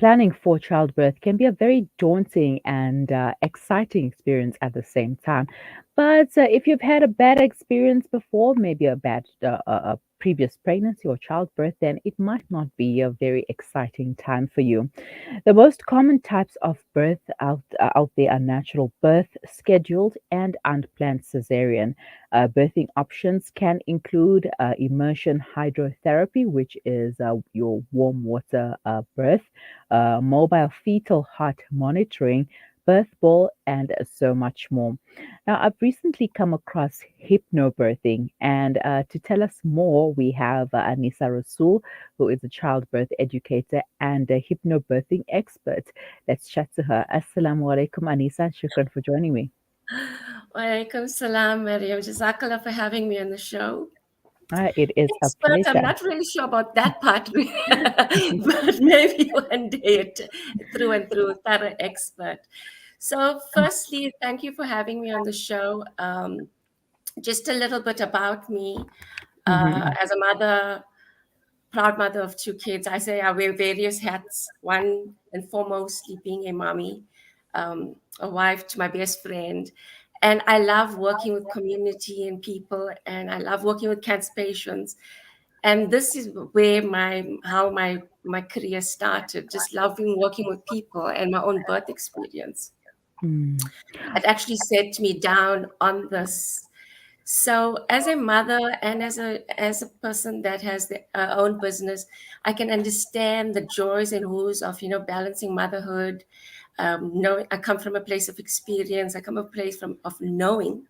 planning for childbirth can be a very daunting and exciting experience at the same time. But if you've had a bad experience before, maybe a previous pregnancy or childbirth, then it might not be a very exciting time for you. The most common types of birth out there are natural birth, scheduled, and unplanned cesarean. Birthing options can include immersion hydrotherapy, which is your warm water birth, mobile fetal heart monitoring, birth ball, and so much more. Now, I've recently come across hypnobirthing, and to tell us more, we have Aneesa Rasool, who is a childbirth educator and a hypnobirthing expert. Let's chat to her. Assalamu alaikum, Aneesa. Shukran for joining me. Walaikum salam, Maryam. Jazakallah for having me on the show. It is a Expert, I'm pleasure. not really sure about that part, but maybe one day through and through, thorough expert. So, firstly, thank you for having me on the show. Just a little bit about me. Mhm. As a mother, proud mother of two kids, I say I wear various hats. One and foremostly being a mommy, a wife to my best friend. And I love working with community and people, and I love working with cancer patients. And this is where my career started, just loving working with people and my own birth experience. Mm. It actually set me down on this. So, as a mother and as a person that has their own business, I can understand the joys and woes of balancing motherhood. Knowing I come from a place of experience, I come from a place of knowing.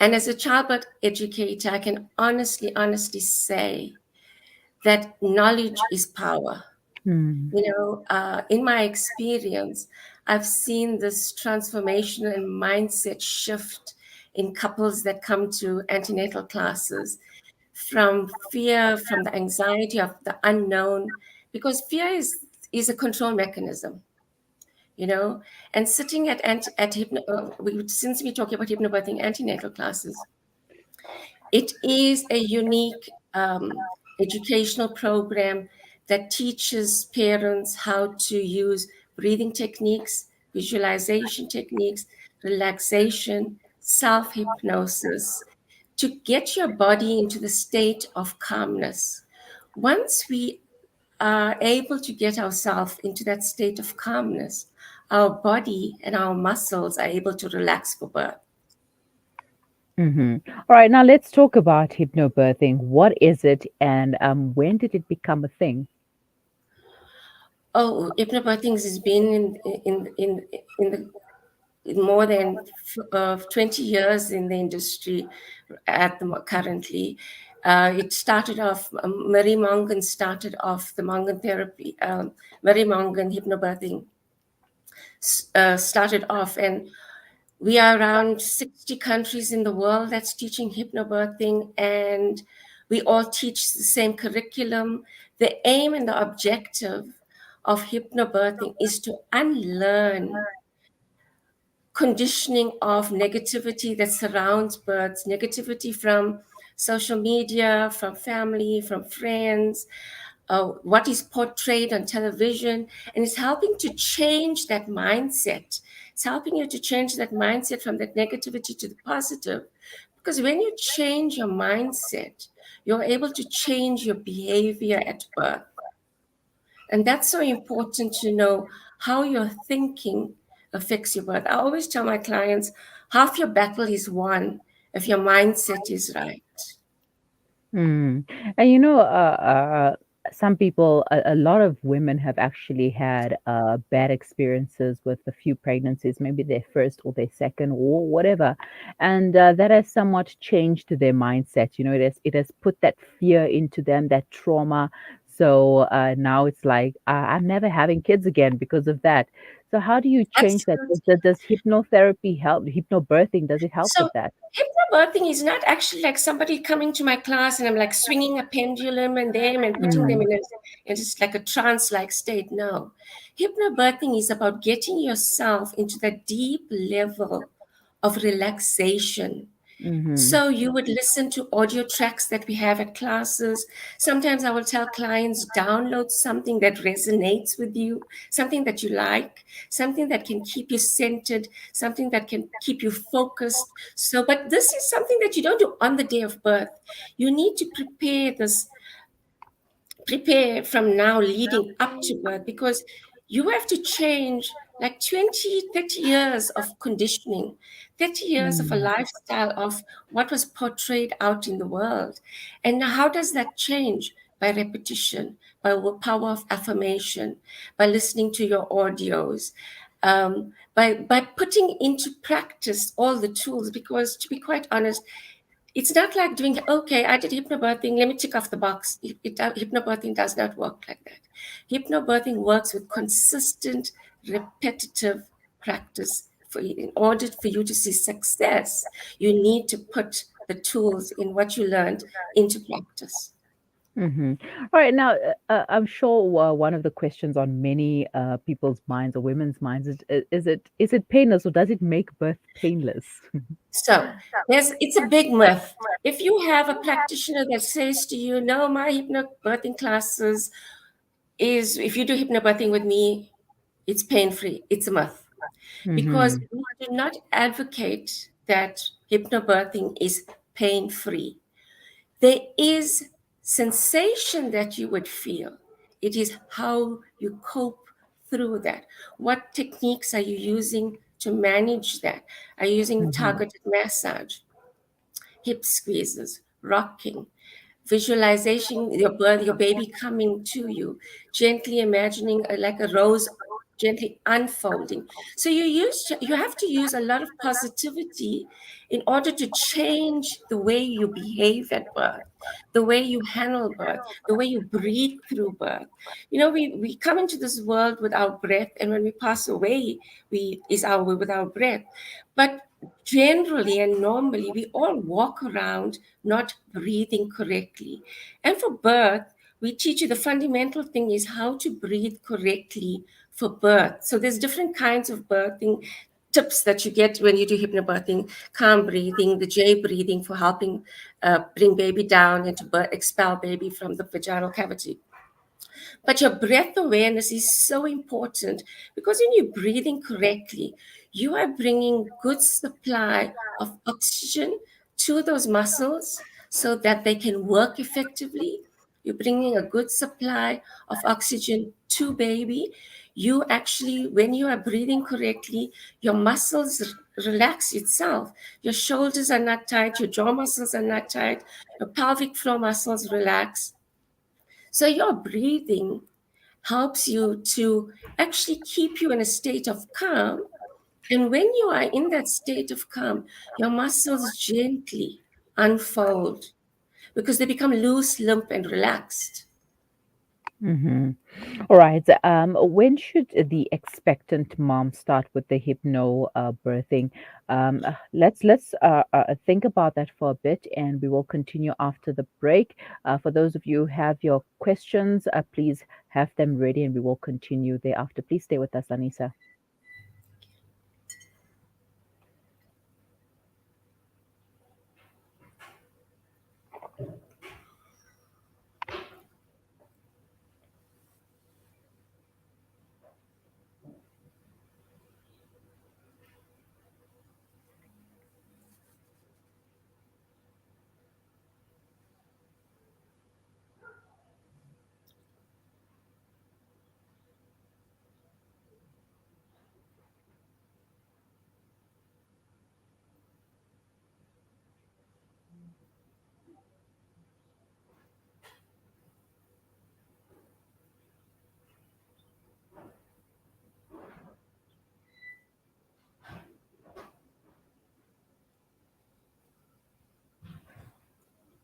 And as a childbirth educator, I can honestly say that knowledge is power. Mm. In my experience, I've seen this transformation and mindset shift in couples that come to antenatal classes from fear, from the anxiety of the unknown, because fear is a control mechanism, you know. And sitting since we're talking about hypnobirthing antenatal classes, it is a unique educational program that teaches parents how to use breathing techniques, visualization techniques, relaxation, self hypnosis to get your body into the state of calmness. Once we are able to get ourselves into that state of calmness, our body and our muscles are able to relax for birth. Mhm. All right, now let's talk about hypnobirthing. What is it, and when did it become a thing? Oh, hypnobirthing has been in more than 20 years in the industry currently. It started off, Marie Mongan started off the Mongan therapy, Marie Mongan hypnobirthing started off, and we are around 60 countries in the world that's teaching hypnobirthing, and we all teach the same curriculum. The aim and the objective of hypnobirthing is to unlearn conditioning of negativity that surrounds births, negativity from social media, from family, from friends, what is portrayed on television, and it's helping to change that mindset. It's helping you to change that mindset from that negativity to the positive. Because when you change your mindset, you're able to change your behavior at birth. And that's so important to know how your thinking affects your birth. I always tell my clients half your battle is won if your mindset is right. Mm. And some people, a lot of women have actually had bad experiences with a few pregnancies, maybe their first or their second or whatever, and that has somewhat changed their mindset. It has put that fear into them, that trauma. So now it's like I'm never having kids again because of that. So how do you change that? Absolutely. Does hypnotherapy help? Hypnobirthing, does it help So with that? hypnobirthing is not actually like somebody coming to my class and I'm like swinging a pendulum and them and putting them Mm. in just like a trance-like state. No. Hypnobirthing is about getting yourself into that deep level of relaxation Mm-hmm. So you would listen to audio tracks that we have at classes. Sometimes I will tell clients, download something that resonates with you, something that you like, something that can keep you centered, something that can keep you focused. So, but this is something that you don't do on the day of birth. You need to prepare from now leading up to birth, because you have to change like 20, 30 years of conditioning, 30 years of a Mm-hmm. lifestyle of what was portrayed out in the world. And now how does that change? By repetition, by the power of affirmation, by listening to your audios, by putting into practice all the tools. Because to be quite honest, it's not like doing, okay, I did hypnobirthing, let me tick off the box. Hypnobirthing does not work like that. Hypnobirthing works with consistent, repetitive practice. In order for you to see success, you need to put the tools in what you learned into practice. Mm-hmm. All right. Now, I'm sure one of the questions on many people's minds or women's minds is it painless or does it make birth painless? So it's a big myth. If you have a practitioner that says to you, no, my hypnobirthing classes is, if you do hypnobirthing with me, it's pain-free. It's a myth, because Mm-hmm. we do not advocate that hypnobirthing is pain-free. There is sensation that you would feel. It is how you cope through that. What techniques are you using to manage that? Are you using Mm-hmm. targeted massage, hip squeezes, rocking, visualization your baby coming to you, gently imagining like a rose gently unfolding. So you have to use a lot of positivity in order to change the way you behave at birth, the way you handle birth, the way you breathe through birth. We come into this world with our breath, and when we pass away, we is our with our breath. But generally and normally, we all walk around not breathing correctly. And for birth, we teach you the fundamental thing is how to breathe correctly for birth. So there's different kinds of birthing tips that you get when you do hypnobirthing: calm breathing, the J breathing for helping bring baby down and to expel baby from the vaginal cavity. But your breath awareness is so important, because when you're breathing correctly, you are bringing good supply of oxygen to those muscles so that they can work effectively. You're bringing a good supply of oxygen to baby. You actually, when you are breathing correctly, your muscles relax itself. Your shoulders are not tight, your jaw muscles are not tight, your pelvic floor muscles relax. So your breathing helps you to actually keep you in a state of calm. And when you are in that state of calm, your muscles gently unfold because they become loose, limp, and relaxed. Mm-hmm. All right. When should the expectant mom start with the hypno birthing? Let's think about that for a bit, and we will continue after the break. For those of you who have your questions, please have them ready, and we will continue thereafter. Please stay with us, Aneesa.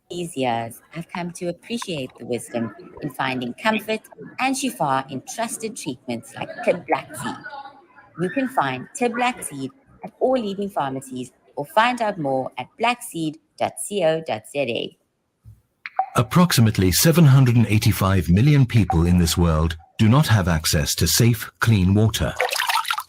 These years, I've come to appreciate the wisdom in finding comfort and shifa in trusted treatments like Tib Black Seed. You can find Tib Black Seed at all leading pharmacies or find out more at blackseed.co.za. Approximately 785 million people in this world do not have access to safe, clean water.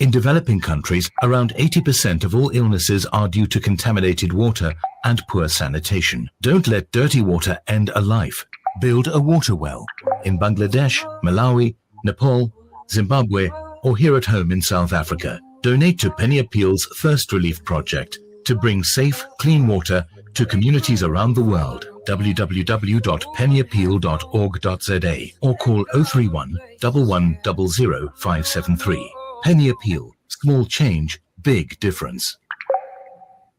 In developing countries, around 80% of all illnesses are due to contaminated water and poor sanitation. Don't let dirty water end a life. Build a water well. In Bangladesh, Malawi, Nepal, Zimbabwe, or here at home in South Africa, donate to Penny Appeal's Thirst Relief Project to bring safe, clean water to communities around the world. www.pennyappeal.org.za or call 031 1100 573. Penny Appeal. Small change, big difference.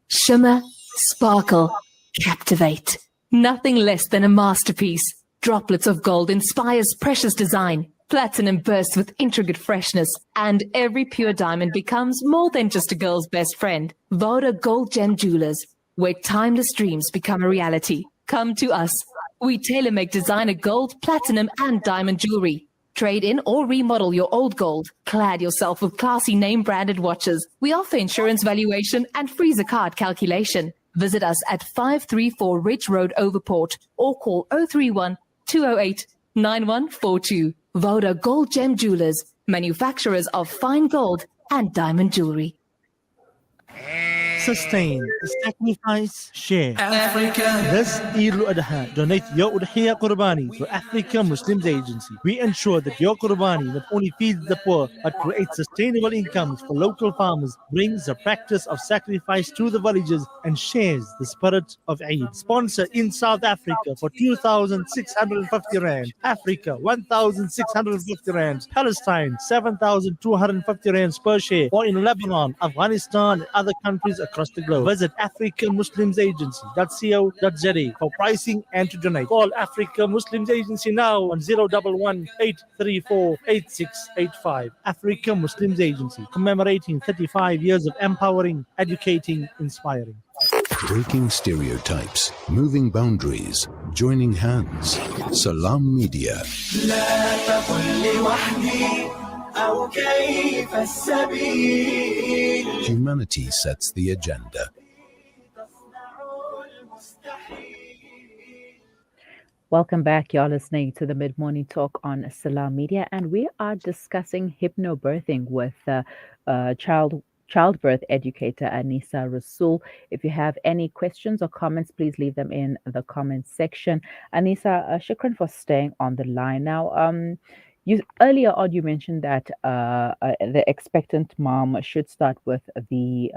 Shimmer, sparkle, captivate. Nothing less than a masterpiece. Droplets of gold inspires precious design. Platinum bursts with intricate freshness, and every pure diamond becomes more than just a girl's best friend. Voda Gold Gem Jewelers, where timeless dreams become a reality. Come to us. We tailor-make designer gold, platinum, and diamond jewelry. Trade in or remodel your old gold. Clad yourself with classy name-branded watches. We offer insurance valuation and freezer card calculation. Visit us at 534 Ridge Road, Overport, or call 031 208 9142. Voda Gold Gem Jewelers, manufacturers of fine gold and diamond jewelry. Sustain, sacrifice, share. Africa. This Eid al-Adha, donate your Udhiyah Qurbani to Africa Muslims Agency. We ensure that your Qurbani not only feeds the poor, but creates sustainable incomes for local farmers, brings the practice of sacrifice to the villages, and shares the spirit of Eid. Sponsor in South Africa for 2,650 Rand. Africa, 1,650 Rand. Palestine, 7,250 Rands per share. Or in Lebanon, Afghanistan, and other countries across the globe. Visit africamuslimsagency.co.za for pricing and to donate. Call Africa Muslims Agency now on 011-834-8685. Africa Muslims Agency, commemorating 35 years of empowering, educating, inspiring. Breaking stereotypes, moving boundaries, joining hands. Salam Media. Humanity sets the agenda. Welcome back. You're listening to the Mid-Morning Talk on Salam Media, and we are discussing hypnobirthing with childbirth educator Aneesa Rasool. If you have any questions or comments, please leave them in the comments section. Aneesa, shukran for staying on the line. Now, earlier on you mentioned that the expectant mom should start with the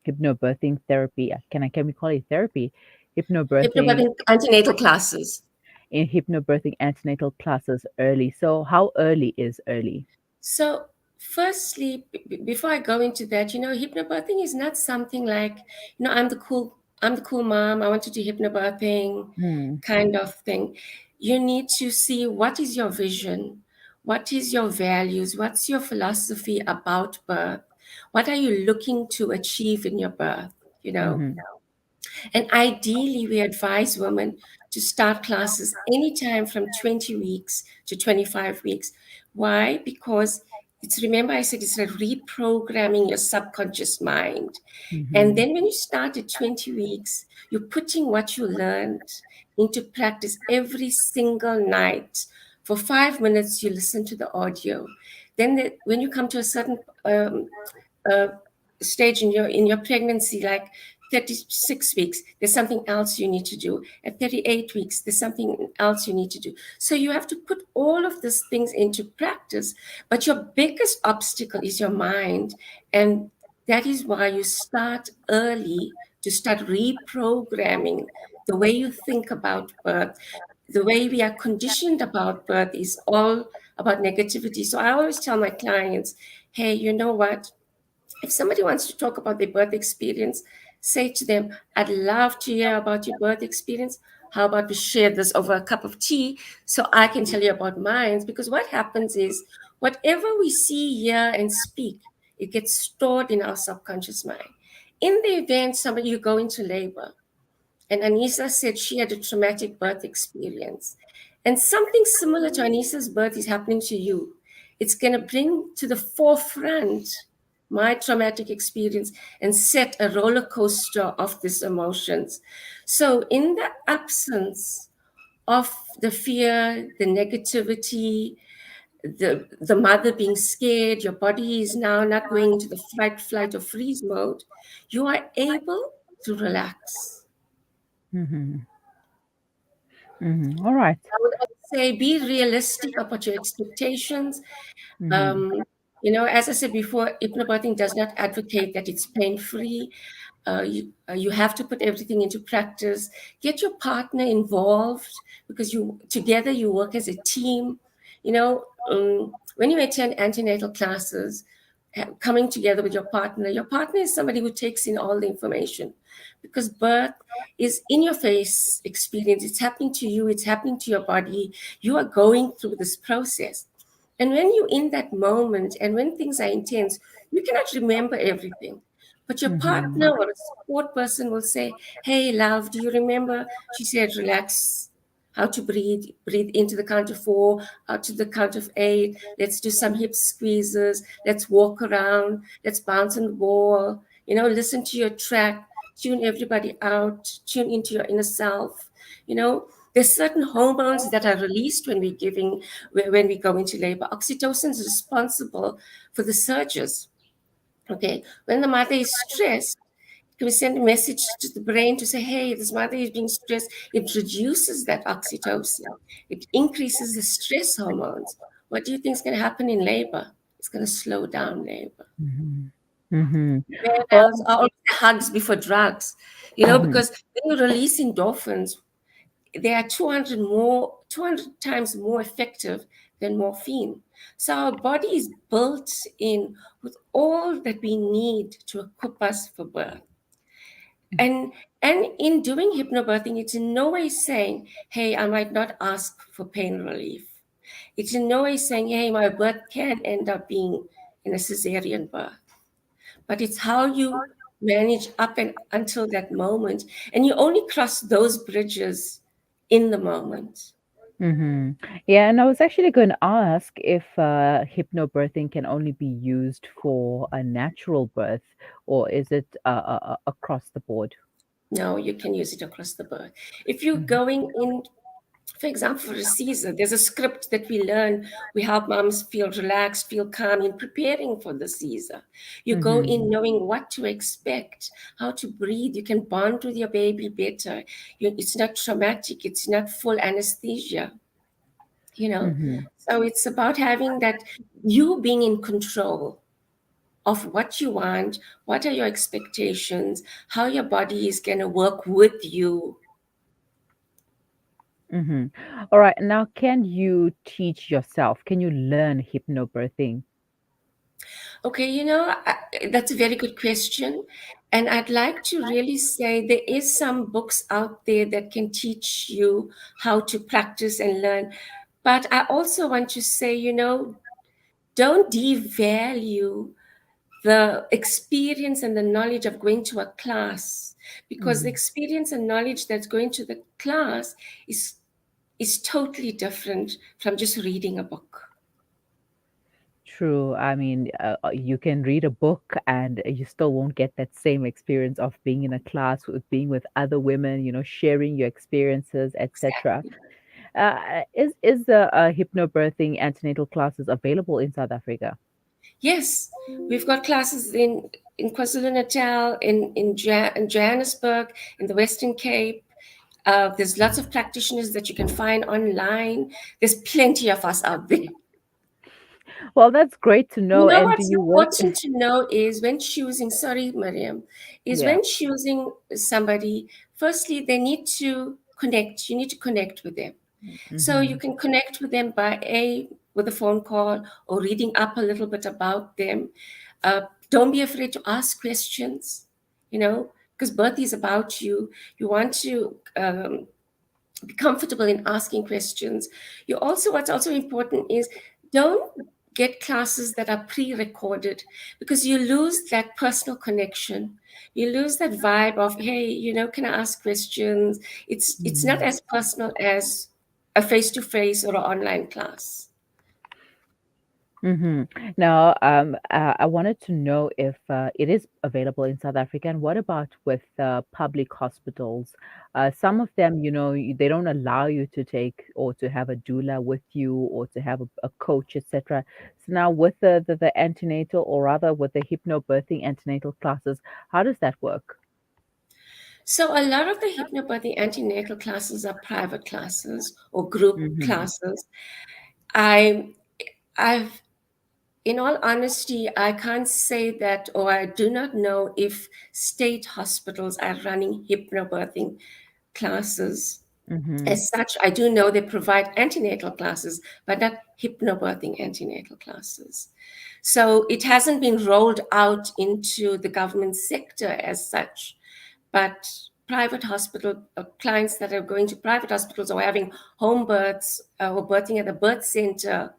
hypnobirthing therapy. Can we call it therapy? Hypnobirthing antenatal classes. In hypnobirthing antenatal classes early. So how early is early? So firstly, before I go into that, hypnobirthing is not something like, I'm the cool mom, I want to do hypnobirthing kind of thing. You need to see what is your vision, what is your values, what's your philosophy about birth, what are you looking to achieve in your birth, And ideally, we advise women to start classes anytime from 20 weeks to 25 weeks. Why? Because remember I said it's like reprogramming your subconscious mind. And then when you start at 20 weeks, you're putting what you learned into practice every single night. For 5 minutes, you listen to the audio. Then when you come to a certain stage in your pregnancy, like 36 weeks, there's something else you need to do. At 38 weeks, there's something else you need to do. So you have to put all of these things into practice. But your biggest obstacle is your mind. And that is why you start early, to start reprogramming the way you think about birth. The way we are conditioned about birth is all about negativity. So I always tell my clients, hey, you know what? If somebody wants to talk about their birth experience, say to them, I'd love to hear about your birth experience. How about we share this over a cup of tea so I can tell you about mine? Because what happens is whatever we see, hear, and speak, it gets stored in our subconscious mind. In the event you go into labor, and Aneesa said she had a traumatic birth experience, and something similar to Aneesa's birth is happening to you, it's going to bring to the forefront my traumatic experience and set a roller coaster of these emotions. So in the absence of the fear, the negativity, the mother being scared, your body is now not going into the fight, flight, or freeze mode, you are able to relax. Mm-hmm. Mm-hmm. All right. I would also say be realistic about your expectations. Mm-hmm. Um, as I said before, hypnobirthing does not advocate that it's pain-free. You have to put everything into practice. Get your partner involved because together you work as a team. When you attend antenatal classes, coming together with your partner is somebody who takes in all the information, because birth is in your face experience. It's happening to you. It's happening to your body. You are going through this process. And when you're in that moment and when things are intense, you cannot remember everything. But your Mm-hmm. partner or a support person will say, "Hey, love, do you remember? She said, relax, how to breathe. Breathe into the count of 4, out to the count of 8. Let's do some hip squeezes. Let's walk around. Let's bounce on the wall. Listen to your track. Tune everybody out. Tune into your inner self. There's certain hormones that are released when we go into labor. Oxytocin is responsible for the surges. Okay, when the mother is stressed, can we send a message to the brain to say, hey, this mother is being stressed? It reduces that oxytocin. It increases the stress hormones. What do you think is going to happen in labor? It's going to slow down labor. Mm-hmm. Mm-hmm. Where Well, else are all the hugs before drugs? mm-hmm. Because when you release endorphins, they are 200 times more effective than morphine. So our body is built in with all that we need to equip us for birth. And in doing hypnobirthing, it's in no way saying, hey, I might not ask for pain relief. It's in no way saying, hey, my birth can end up being in a cesarean birth. But it's how you manage up and until that moment. And you only cross those bridges in the moment. Mm-hmm. Yeah, and I was actually going to ask if hypnobirthing can only be used for a natural birth, or is it across the board? No, you can use it across the board. If you're Mm-hmm. going in, for example, for a Caesar, there's a script that we learn. We help moms feel relaxed, feel calm in preparing for the Caesar. You go Mm-hmm. in knowing what to expect, how to breathe. You can bond with your baby better. It's not traumatic. It's not full anesthesia, you know. Mm-hmm. So it's about having that, you being in control of what you want, what are your expectations, how your body is going to work with you. Mm-hmm. All right. Now, can you teach yourself? Can you learn hypnobirthing? Okay, that's a very good question. And I'd like to really say there is some books out there that can teach you how to practice and learn. But I also want to say, don't devalue the experience and the knowledge of going to a class, because the Mm-hmm. experience and knowledge that's going to the class is totally different from just reading a book. True. I mean, you can read a book and you still won't get that same experience of being in a class with being with other women, sharing your experiences, etc. Exactly. Is the hypnobirthing antenatal classes available in South Africa? Yes, we've got classes in KwaZulu-Natal, in Johannesburg, in the Western Cape. There's lots of practitioners that you can find online. There's plenty of us out there. Well, that's great to know. And do What's you work? important to know is when choosing, sorry, Maryam, is Yeah. when choosing somebody, firstly, they need to connect. You need to connect with them. So you Mm-hmm. can connect with them with a phone call or reading up a little bit about them. Don't be afraid to ask questions, because birth is about you. You want to be comfortable in asking questions. What's also important is don't get classes that are pre-recorded, because you lose that personal connection. You lose that vibe of, hey, can I ask questions? It's not Mm-hmm. as personal as a face-to-face or an online class. Now, I wanted to know if it is available in South Africa, and what about with public hospitals? Some of them, they don't allow you to take or to have a doula with you or to have a coach, etc. So now, with the antenatal, or rather with the hypnobirthing antenatal classes, how does that work? So a lot of the hypnobirthing antenatal classes are private classes or group Mm-hmm. classes. I, I've, in all honesty, I can't say that, or I do not know if state hospitals are running hypnobirthing classes. Mm-hmm. As such, I do know they provide antenatal classes, but not hypnobirthing antenatal classes. So it hasn't been rolled out into the government sector as such, but private hospital clients that are going to private hospitals or having home births or birthing at a birth center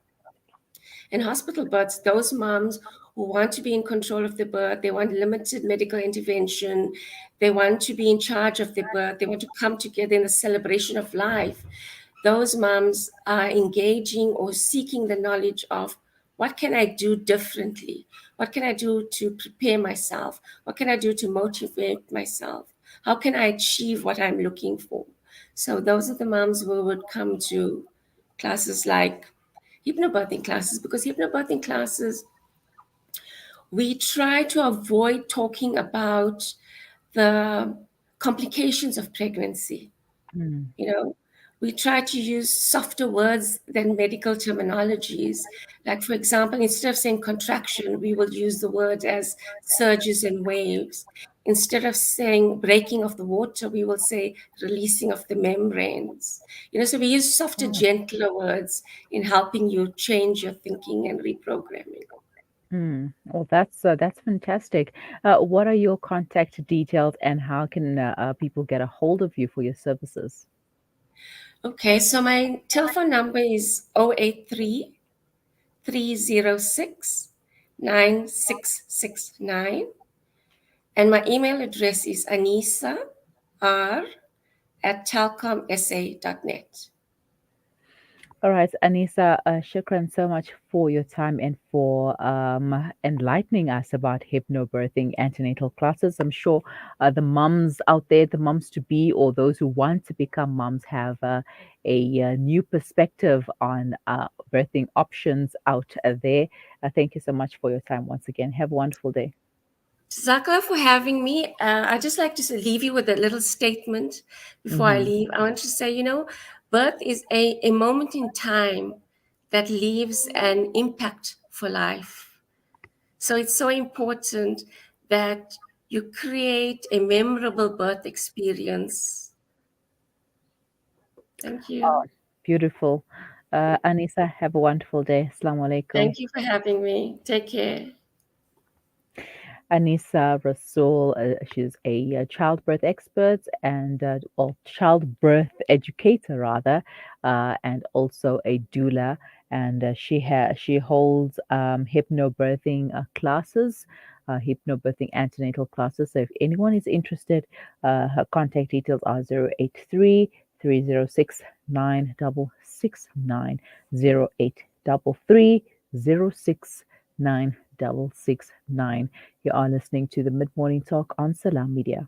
and hospital births, those moms who want to be in control of the birth, they want limited medical intervention, they want to be in charge of the birth, they want to come together in the celebration of life. Those moms are engaging or seeking the knowledge of what can I do differently? What can I do to prepare myself? What can I do to motivate myself? How can I achieve what I'm looking for? So those are the moms who would come to classes like hypnobirthing classes, because hypnobirthing classes, we try to avoid talking about the complications of pregnancy. Mm. You know, we try to use softer words than medical terminologies. Like, for example, instead of saying contraction, we will use the word as surges and waves. Instead of saying breaking of the water, we will say releasing of the membranes. So we use softer, Oh. gentler words in helping you change your thinking and reprogramming. Well, that's fantastic. What are your contact details, and how can people get a hold of you for your services? Okay, so my telephone number is 083-306-9669. And my email address is aneesar@telcomsa.net. All right, Aneesa, shukran so much for your time and for enlightening us about hypnobirthing antenatal classes. I'm sure the mums out there, the mums to be, or those who want to become mums, have a new perspective on birthing options out there. Thank you so much for your time once again. Have a wonderful day. Zakla, for having me. I'd just like to leave you with a little statement before I Hmm. leave. I want to say, birth is a moment in time that leaves an impact for life. So it's so important that you create a memorable birth experience. Thank Oh, you. beautiful. Aneesa, have a wonderful day. Assalamu alaikum. Thank you for having me. Take care. Aneesa Rasool, she's a childbirth expert and or childbirth educator rather, and also a doula. And she holds hypnobirthing classes, hypnobirthing antenatal classes. So if anyone is interested, her contact details are 083-306-9669, 0833-069-669. You are listening to the Mid Morning Talk on Salam Media.